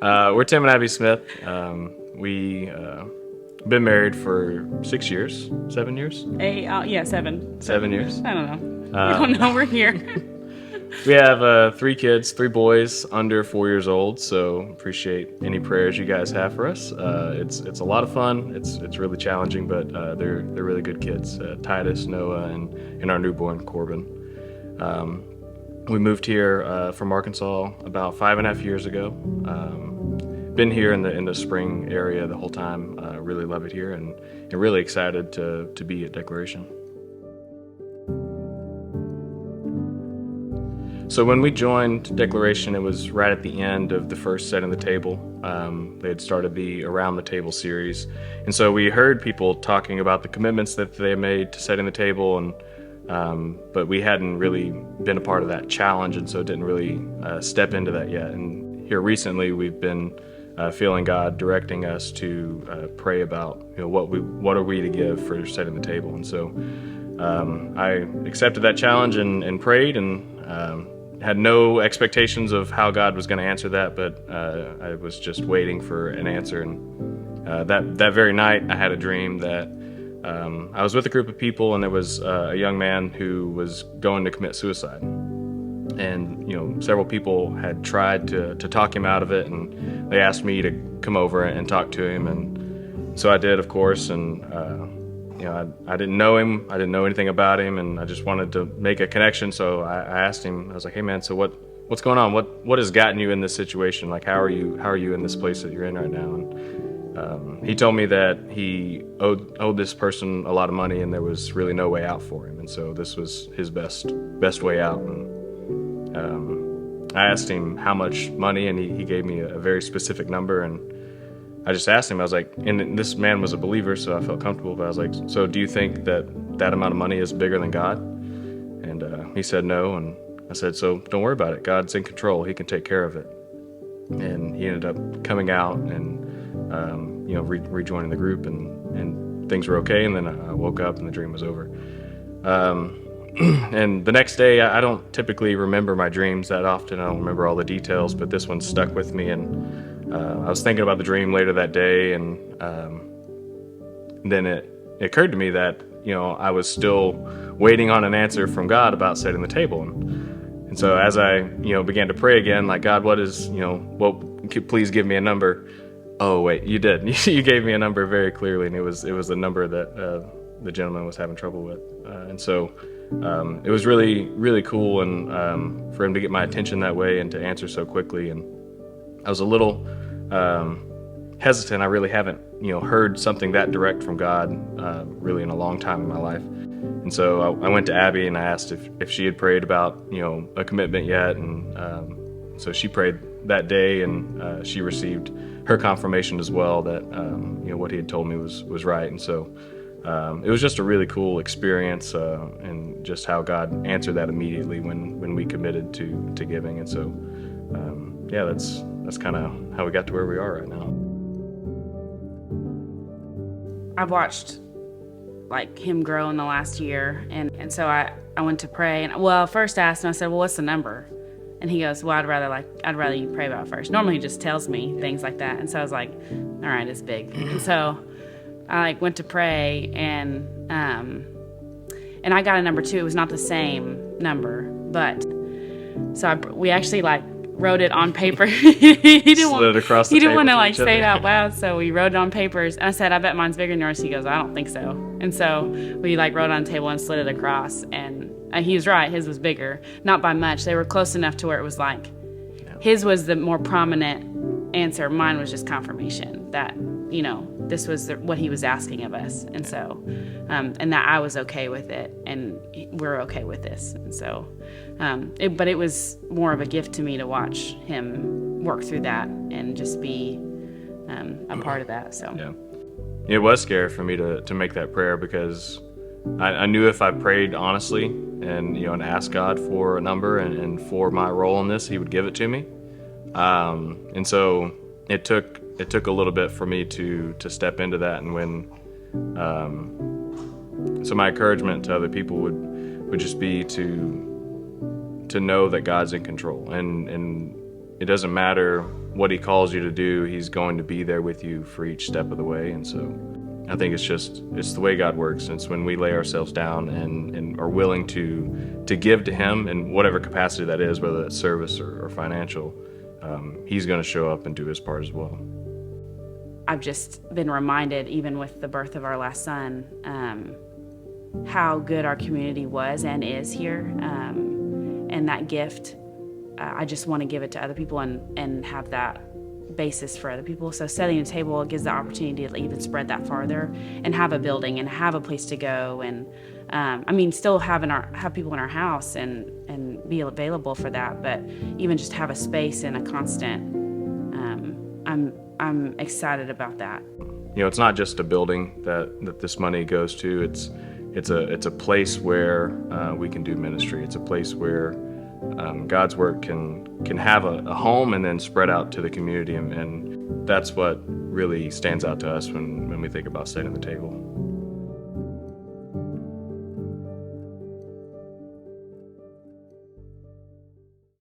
We're Tim and Abby Smith. We been married for 6 years, 7 years, Yeah, seven. 7 years. I don't know. I don't know. We're here. We have 3 kids, 3 boys under 4 years old. So appreciate any prayers you guys have for us. It's a lot of fun. It's really challenging, but they're really good kids. Titus, Noah, and our newborn Corbin. We moved here from Arkansas about 5.5 years ago. Been here in the spring area the whole time. Really love it here, and really excited to be at Declaration. So when we joined Declaration, it was right at the end of the first Setting the Table. They had started the Around the Table series, and so we heard people talking about the commitments that they made to Setting the Table, and but we hadn't really been a part of that challenge, and so didn't really step into that yet. And here recently, we've been feeling God directing us to pray about, what are we to give for Setting the Table. And so I accepted that challenge and prayed, and had no expectations of how God was going to answer that, but I was just waiting for an answer. And that very night, I had a dream that I was with a group of people, and there was a young man who was going to commit suicide. And several people had tried to talk him out of it, and they asked me to come over and talk to him, and so I did, of course. And I didn't know him, I didn't know anything about him, and I just wanted to make a connection. So I asked him, I was like, "Hey man, so what's going on? What has gotten you in this situation? Like, how are you in this place that you're in right now?" And he told me that he owed this person a lot of money, and there was really no way out for him, and so this was his best way out. And I asked him how much money, and he gave me a very specific number. And I just asked him, I was like, and this man was a believer, so I felt comfortable, but I was like, "So do you think that amount of money is bigger than God?" And he said no. And I said, "So don't worry about it. God's in control. He can take care of it." And he ended up coming out and rejoining the group, and things were okay. And then I woke up and the dream was over. And the next day, I don't typically remember my dreams that often. I don't remember all the details, but this one stuck with me. And I was thinking about the dream later that day, and then it occurred to me that I was still waiting on an answer from God about setting the table. And so as I began to pray again, like, "God, please give me a number." Oh wait, you did. You gave me a number very clearly, and it was the number that the gentleman was having trouble with. And so it was really, really cool, and for him to get my attention that way and to answer so quickly. And I was a little hesitant. I really haven't heard something that direct from God really in a long time in my life. And so I went to Abby and I asked if she had prayed about a commitment yet. And so she prayed that day, and she received her confirmation as well that what he had told me was right. And so it was just a really cool experience, and just how God answered that immediately when we committed to giving. And so that's kind of how we got to where we are right now. I've watched him grow in the last year, and so I went to pray, and first I asked him, I said, "Well, what's the number?" And he goes, "Well, I'd rather you pray about it first." Normally he just tells me things like that. And so I was like, all right, it's big. And so I went to pray, and I got a number too. It was not the same number, but so we actually wrote it on paper. he didn't want to say it out loud, so we wrote it on papers. And I said, "I bet mine's bigger than yours." He goes, "I don't think so." And so we wrote it on the table and slid it across, and he was right. His was bigger, not by much. They were close enough to where it was his was the more prominent answer. Mine was just confirmation that this was what he was asking of us. And so and that I was okay with it, and we're okay with this. And so but it was more of a gift to me to watch him work through that and just be a part of that. So yeah, it was scary for me to make that prayer, because I knew if I prayed honestly and asked God for a number and for my role in this, He would give it to me. And so it took a little bit for me to step into that. And so my encouragement to other people would just be to to know that God's in control, and it doesn't matter what He calls you to do. He's going to be there with you for each step of the way. And so I think it's the way God works. It's when we lay ourselves down and are willing to give to Him in whatever capacity that is, whether that's service or financial. He's going to show up and do His part as well. I've just been reminded, even with the birth of our last son, how good our community was and is here. And that gift, I just want to give it to other people and have that basis for other people. So setting a table gives the opportunity to even spread that farther and have a building and have a place to go. And still have people in our house and be available for that, but even just have a space and a constant. I'm excited about that. It's not just a building that this money goes to. It's a place where we can do ministry. It's a place where God's work can have a home and then spread out to the community, and that's what really stands out to us when we think about setting the table.